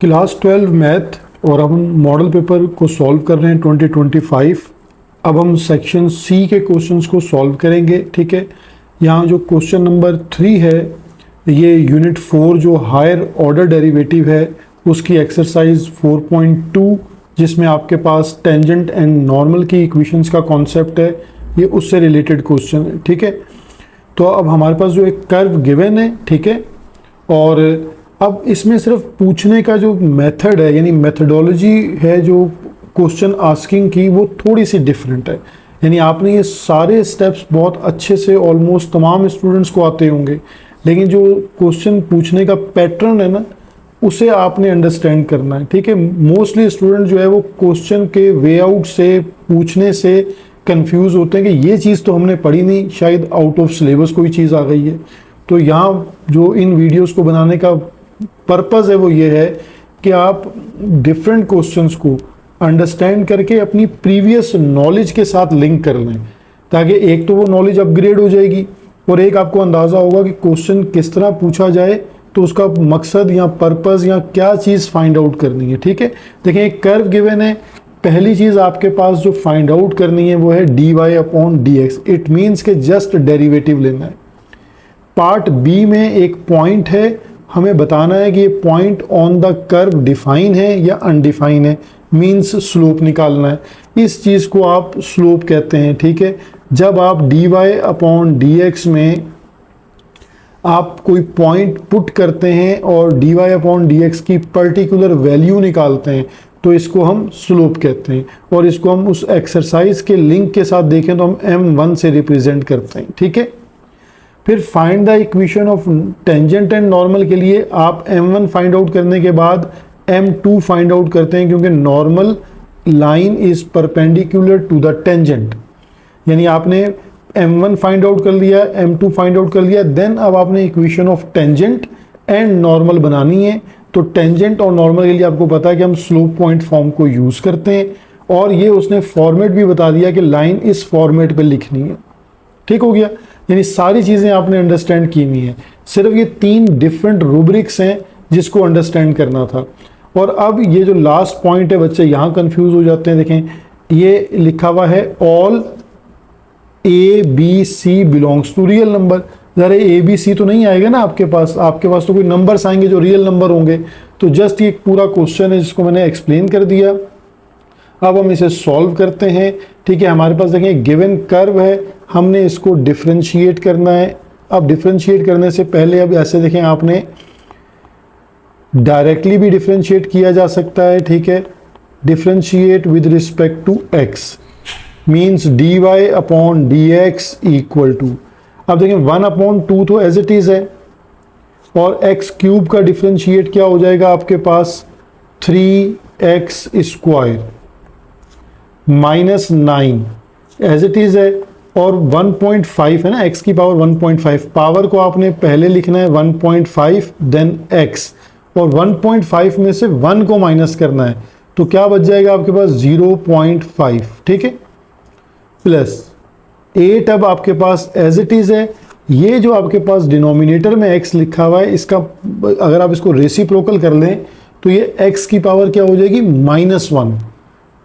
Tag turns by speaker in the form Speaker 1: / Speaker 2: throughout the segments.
Speaker 1: Class 12 math और अब हम मॉडल पेपर को सॉल्व कर रहे हैं 2025। अब हम सेक्शन सी के क्वेश्चंस को सॉल्व करेंगे। ठीक है, यहाँ जो क्वेश्चन नंबर 3 है ये यूनिट 4 जो हायर ऑर्डर डेरिवेटिव है उसकी एक्सरसाइज 4.2 जिसमें आपके पास टेंजेंट एंड नॉर्मल की इक्वेशंस का कॉन्सेप्ट है, ये उससे रिलेटेड क्वेश्चन है। ठीक है, तो अब हमारे पास जो एक कर्व गिवन है, ठीक है, और अब इसमें सिर्फ पूछने का जो मेथड है यानी मेथडोलॉजी है जो क्वेश्चन आस्किंग की वो थोड़ी सी डिफरेंट है। यानी आपने ये सारे स्टेप्स बहुत अच्छे से ऑलमोस्ट तमाम स्टूडेंट्स को आते होंगे, लेकिन जो क्वेश्चन पूछने का पैटर्न है ना उसे आपने अंडरस्टैंड करना है। ठीक है, मोस्टली स्टूडेंट जो है वो क्वेश्चन के वे आउट से पूछने से कंफ्यूज होते हैं कि ये चीज़ तो हमने पढ़ी नहीं, शायद आउट ऑफ सिलेबस कोई चीज़ आ गई है। तो यहाँ जो इन वीडियोस को बनाने का पर्पज़ है वो ये है कि आप डिफरेंट क्वेश्चंस को अंडरस्टैंड करके अपनी प्रीवियस नॉलेज के साथ लिंक कर लें, ताकि एक तो वो नॉलेज अपग्रेड हो जाएगी और एक आपको अंदाज़ा होगा कि क्वेश्चन किस तरह पूछा जाए, तो उसका मकसद या पर्पज़ या क्या चीज़ फाइंड आउट करनी है। ठीक है, देखिए एक कर्व गिवन है, पहली चीज़ आपके पास जो फाइंड आउट करनी है वो है dy/dx। इट मीन्स के जस्ट डेरिवेटिव लेना है। पार्ट बी में एक पॉइंट है, हमें बताना है कि ये point on the curve define है या अनडिफाइन है, मींस स्लोप निकालना है। इस चीज़ को आप स्लोप कहते हैं। ठीक है, जब आप dy/dx में आप कोई पॉइंट पुट करते हैं और dy/dx की पर्टिकुलर वैल्यू निकालते हैं तो इसको हम स्लोप कहते हैं, और इसको हम उस एक्सरसाइज के लिंक के साथ देखें तो हम m1 से रिप्रेजेंट करते हैं। ठीक है, फिर find the equation of tangent and normal के लिए आप m1 फाइंड आउट करने के बाद m2 फाइंड आउट करते हैं, क्योंकि normal line is perpendicular to the tangent. यानी आपने m1 फाइंड आउट कर लिया, m2 फाइंड आउट कर लिया, देन अब आपने equation of tangent and normal बनानी है। तो टेंजेंट और नॉर्मल के लिए आपको पता है कि हम स्लोप पॉइंट फॉर्म को यूज करते हैं, और ये उसने फॉर्मेट भी बता दिया कि लाइन इस फॉर्मेट पे लिखनी है। ठीक हो गया, यानी सारी चीज़ें आपने अंडरस्टैंड की हुई हैं, सिर्फ ये 3 डिफरेंट रूब्रिक्स हैं जिसको अंडरस्टैंड करना था। और अब ये जो लास्ट पॉइंट है, बच्चे यहाँ कंफ्यूज हो जाते हैं। देखें ये लिखा हुआ है all ABC belongs to real number. ज़रा ABC तो नहीं आएगा ना आपके पास तो कोई नंबर्स आएंगे जो रियल नंबर होंगे। तो जस्ट ये पूरा क्वेश्चन है जिसको मैंने एक्सप्लेन कर दिया। अब हम इसे सॉल्व करते हैं। ठीक है, हमारे पास देखें गिवन कर्व है, हमने इसको डिफरेंशिएट करना है। अब डिफरेंशिएट करने से पहले अब ऐसे देखें, आपने डायरेक्टली भी डिफरेंशिएट किया जा सकता है। ठीक है, differentiate with respect to x means dy/dx equal to, अब देखें 1/2 तो एज इट इज है, और x क्यूब का डिफरेंशिएट क्या हो जाएगा आपके पास 3x² -9 एज इट इज है, और 1.5 है ना, x की पावर 1.5, पावर को आपने पहले लिखना है 1.5 देन x, और 1.5 में से 1 को माइनस करना है, तो क्या बच जाएगा आपके पास 0.5। ठीक है, प्लस 8 अब आपके पास एज इट इज है। ये जो आपके पास डिनोमिनेटर में x लिखा हुआ है, इसका अगर आप इसको रेसिप्रोकल कर लें तो ये x की पावर क्या हो जाएगी -1,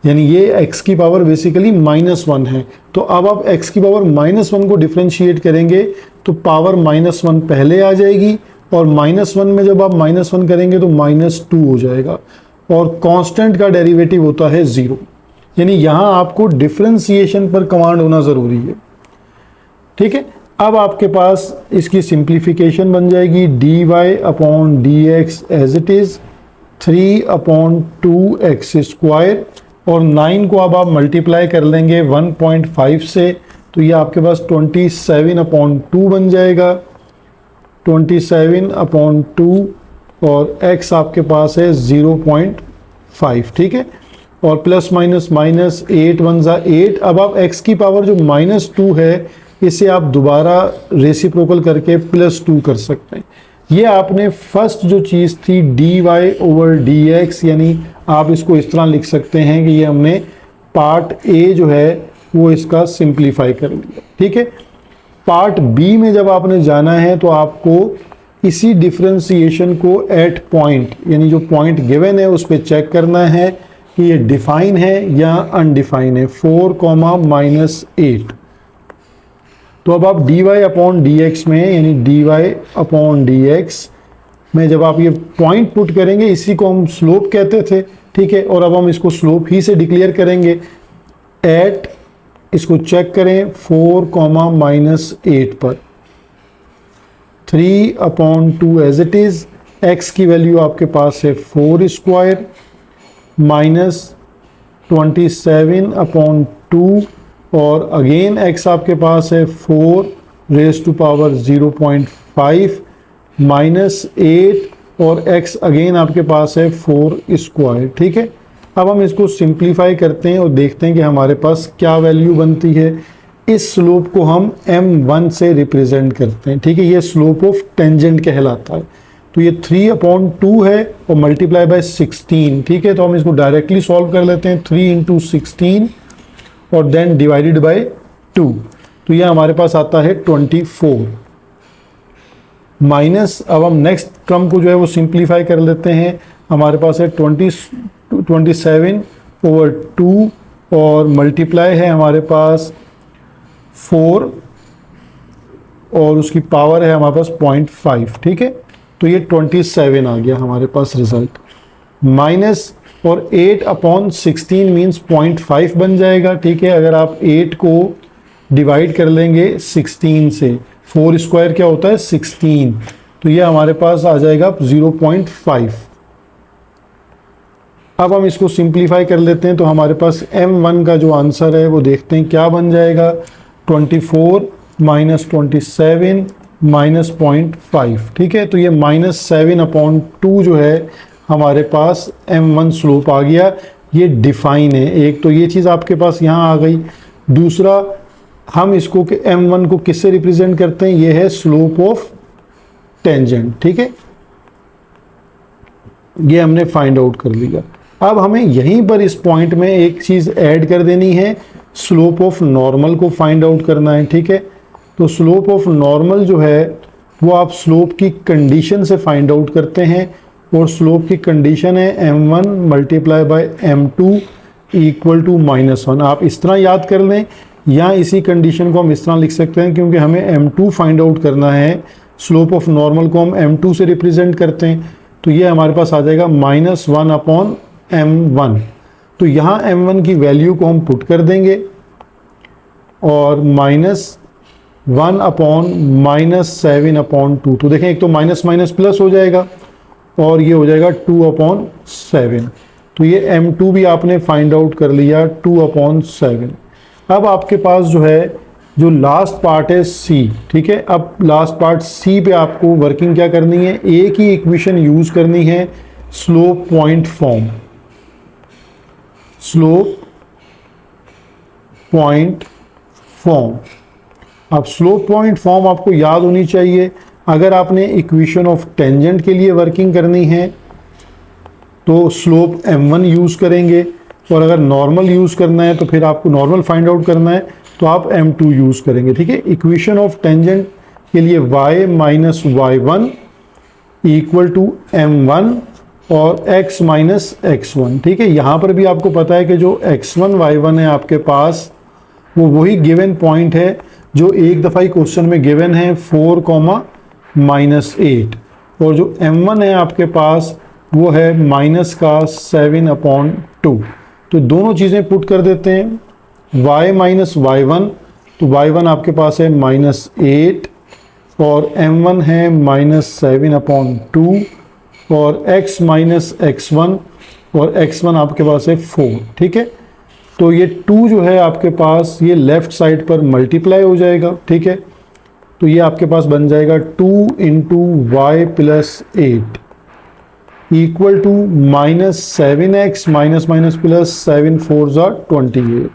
Speaker 1: यानी ये x की पावर बेसिकली -1 है। तो अब आप x की पावर -1 को डिफरेंशिएट करेंगे तो पावर -1 पहले आ जाएगी, और -1 में जब आप -1 करेंगे तो -2 हो जाएगा, और कांस्टेंट का डेरिवेटिव होता है 0। यानी यहाँ आपको डिफरेंशिएशन पर कमांड होना ज़रूरी है। ठीक है, अब आपके पास इसकी सिंप्लीफिकेशन बन जाएगी dy/dx as it is 3/2x², और 9 को अब आप मल्टीप्लाई कर लेंगे 1.5 से, तो ये आपके पास 27/2 बन जाएगा, 27/2, और x आपके पास है 0.5। ठीक है, और प्लस माइनस 8 1 ज़ा 8। अब आप x की पावर जो -2 है इसे आप दोबारा रेसिप्रोकल करके +2 कर सकते हैं। ये आपने फर्स्ट जो चीज़ थी dy/dx, यानी आप इसको इस तरह लिख सकते हैं कि ये हमने पार्ट A जो है वो इसका सिंप्लीफाई कर लिया। ठीक है, पार्ट बी में जब आपने जाना है तो आपको इसी डिफरेंशिएशन को एट पॉइंट, यानी जो पॉइंट गिवन है उस पर चेक करना है कि ये डिफाइन है या अनडिफाइन है। 4, तो अब आप dy अपॉन डी एक्स में, यानी dy अपॉन डी एक्स में जब आप ये पॉइंट पुट करेंगे, इसी को हम स्लोप कहते थे, ठीक है। और अब हम इसको स्लोप ही से डिक्लेयर करेंगे एट, इसको चेक करें 4, पर 3/2 एज इट इज। x की वैल्यू आपके पास है 4² माइनस 27/2 और अगेन x आपके पास है 4⁵ माइनस 8 और x अगेन आपके पास है 4², ठीक है। अब हम इसको सिंप्लीफाई करते हैं और देखते हैं कि हमारे पास क्या वैल्यू बनती है। इस स्लोप को हम m1 से रिप्रेजेंट करते हैं, ठीक है। ये स्लोप ऑफ टेंजेंट कहलाता है। तो ये 3/2 है और मल्टीप्लाई बाय 16, ठीक है। तो हम इसको डायरेक्टली सॉल्व कर लेते हैं, 3 × 16 और देन डिवाइडेड बाय 2। तो ये हमारे पास आता है 24 माइनस, अब हम नेक्स्ट टर्म को जो है वो सिंप्लीफाई कर लेते हैं। हमारे पास है 27/2 और मल्टीप्लाई है हमारे पास 4 और उसकी पावर है हमारे पास 0.5, ठीक है। तो ये 27 आ गया हमारे पास रिजल्ट, माइनस और 8/16 मीन्स 0.5 बन जाएगा, ठीक है। अगर आप 8 को डिवाइड कर लेंगे 16 से, 4² क्या होता है 16, तो ये हमारे पास आ जाएगा 0.5। अब हम इसको सिंप्लीफाई कर लेते हैं, तो हमारे पास m1 का जो आंसर है वो देखते हैं क्या बन जाएगा। 24 माइनस 27 माइनस 0.5, ठीक है। तो ये -7/2 जो है हमारे पास m1 स्लोप आ गया। ये डिफाइन है, एक तो ये चीज़ आपके पास यहाँ आ गई। दूसरा, हम इसको m1 को किससे रिप्रेजेंट करते हैं, ये है स्लोप ऑफ टेंजेंट, ठीक है। ये हमने फाइंड आउट कर लिया। अब हमें यहीं पर इस पॉइंट में एक चीज़ ऐड कर देनी है, स्लोप ऑफ नॉर्मल को फाइंड आउट करना है, ठीक है। तो स्लोप ऑफ नॉर्मल जो है वो आप स्लोप की कंडीशन से फाइंड आउट करते हैं और स्लोप की कंडीशन है m1 multiply by m2 equal to -1। आप इस तरह याद कर लें या इसी कंडीशन को हम इस तरह लिख सकते हैं, क्योंकि हमें m2 फाइंड आउट करना है। स्लोप ऑफ नॉर्मल को हम m2 से रिप्रेजेंट करते हैं, तो ये हमारे पास आ जाएगा -1/m1। तो यहाँ m1 की वैल्यू को हम पुट कर देंगे और -1/-7/2। तो देखें, एक तो माइनस माइनस प्लस हो जाएगा और ये हो जाएगा 2/7। तो ये m2 भी आपने फाइंड आउट कर लिया 2/7। अब आपके पास जो है जो लास्ट पार्ट है c, ठीक है। अब लास्ट पार्ट c पे आपको वर्किंग क्या करनी है, एक ही इक्वेशन यूज करनी है, slope point form. Slope point form, अब स्लोप पॉइंट फॉर्म आपको याद होनी चाहिए। अगर आपने इक्वेशन ऑफ टेंजेंट के लिए वर्किंग करनी है तो स्लोप m1 यूज करेंगे, और अगर नॉर्मल यूज करना है तो फिर आपको नॉर्मल फाइंड आउट करना है तो आप m2 यूज करेंगे, ठीक है। इक्वेशन ऑफ टेंजेंट के लिए y minus y1 equal to m1 और x माइनस x1, ठीक है। यहाँ पर भी आपको पता है कि जो x1 y1 है आपके पास वो वही गिवन पॉइंट है जो एक दफ़ा ही क्वेश्चन में गिवन है 4, -8, और जो m1 है आपके पास वो है -7/2। तो दोनों चीज़ें पुट कर देते हैं, y माइनस y1, तो y1 आपके पास है -8 और m1 है -7/2 और x माइनस x1 और x1 आपके पास है 4, ठीक है। तो ये 2 जो है आपके पास ये लेफ्ट साइड पर मल्टीप्लाई हो जाएगा, ठीक है। तो ये आपके पास बन जाएगा 2 × y + 8 equal to -7x minus minus plus 7 4 = 28।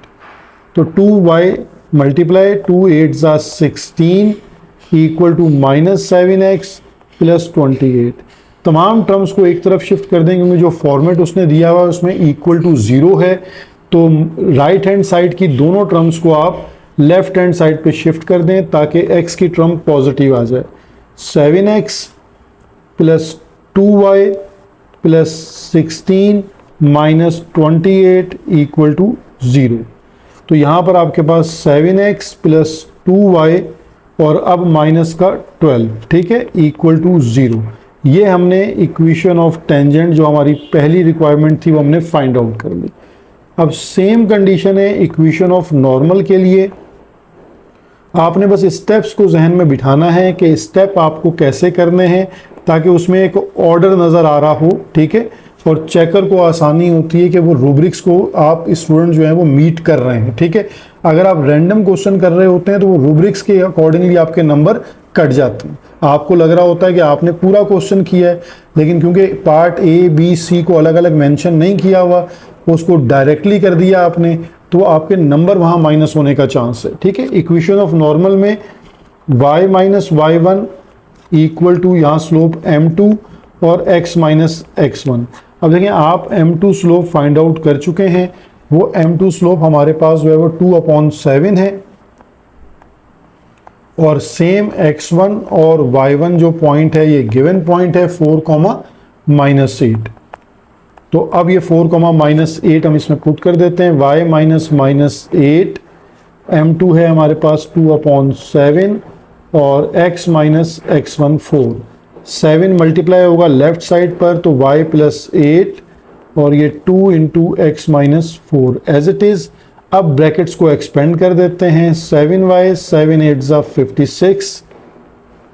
Speaker 1: तो 2y multiply 2 8 = 16 equal to -7x + 28। तमाम टर्म्स को एक तरफ शिफ्ट कर दें, क्योंकि जो फॉर्मेट उसने दिया हुआ है उसमें इक्वल टू 0 है। तो राइट हैंड साइड की दोनों टर्म्स को आप लेफ्ट हैंड साइड पे शिफ्ट कर दें ताकि x की टर्म पॉजिटिव आ जाए। 7x plus 2y plus 16 minus 28 equal to 0। तो यहाँ पर आपके पास 7x प्लस 2y और अब माइनस का 12, ठीक है, इक्वल टू 0। ये हमने इक्वेशन ऑफ टेंजेंट जो हमारी पहली रिक्वायरमेंट थी वो हमने फाइंड आउट कर ली। अब सेम कंडीशन है इक्वेशन ऑफ नॉर्मल के लिए। आपने बस स्टेप्स को जहन में बिठाना है कि स्टेप आपको कैसे करने हैं ताकि उसमें एक ऑर्डर नज़र आ रहा हो, ठीक है, और चेकर को आसानी होती है कि वो रूब्रिक्स को आप स्टूडेंट जो है वो मीट कर रहे हैं, ठीक है। अगर आप रैंडम क्वेश्चन कर रहे होते हैं तो वो रूब्रिक्स के अकॉर्डिंगली आपके नंबर कट जाते हैं। आपको लग रहा होता है कि आपने पूरा क्वेश्चन किया है, लेकिन क्योंकि पार्ट ए बी सी को अलग अलग मेंशन नहीं किया हुआ, उसको डायरेक्टली कर दिया आपने, तो आपके नंबर वहाँ माइनस होने का चांस है, ठीक है। इक्वेशन ऑफ नॉर्मल में y minus y1 equal to यहाँ स्लोप m2 और x माइनस x1। अब देखें आप m2 स्लोप फाइंड आउट कर चुके हैं, वो m2 स्लोप हमारे पास जो है वो 2/7 है, और सेम x1 और y1 जो पॉइंट है ये गिवन पॉइंट है 4,-8। तो अब ये 4,-8 हम इसमें पुट कर देते हैं। y माइनस 8 m2 है हमारे पास 2/7 और x माइनस x1 4। 7 मल्टीप्लाई होगा लेफ्ट साइड पर तो y प्लस 8 और ये 2 into x minus 4 as it is. अब ब्रैकेट्स को एक्सपेंड कर देते हैं। 7y 7 8 ज़ा 56,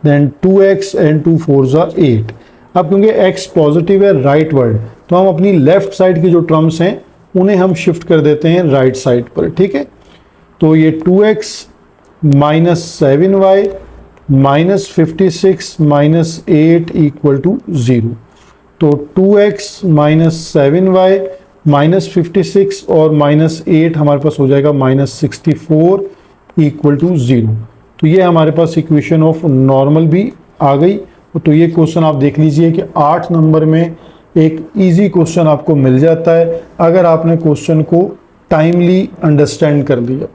Speaker 1: देन 2x एंड 2 4 ज़ा 8। अब क्योंकि x पॉजिटिव है राइट वर्ड, तो हम अपनी लेफ्ट साइड की जो टर्म्स हैं उन्हें हम शिफ्ट कर देते हैं राइट साइड पर, ठीक है। तो ये 2x minus 7y minus 56 minus 8 equal to 0। तो 2x माइनस 7y माइनस 56 और माइनस 8 हमारे पास हो जाएगा माइनस 64 इक्वल टू 0। तो ये हमारे पास इक्वेशन ऑफ नॉर्मल भी आ गई। तो ये क्वेश्चन आप देख लीजिए कि 8 नंबर में एक इजी क्वेश्चन आपको मिल जाता है अगर आपने क्वेश्चन को टाइमली अंडरस्टैंड कर लिया।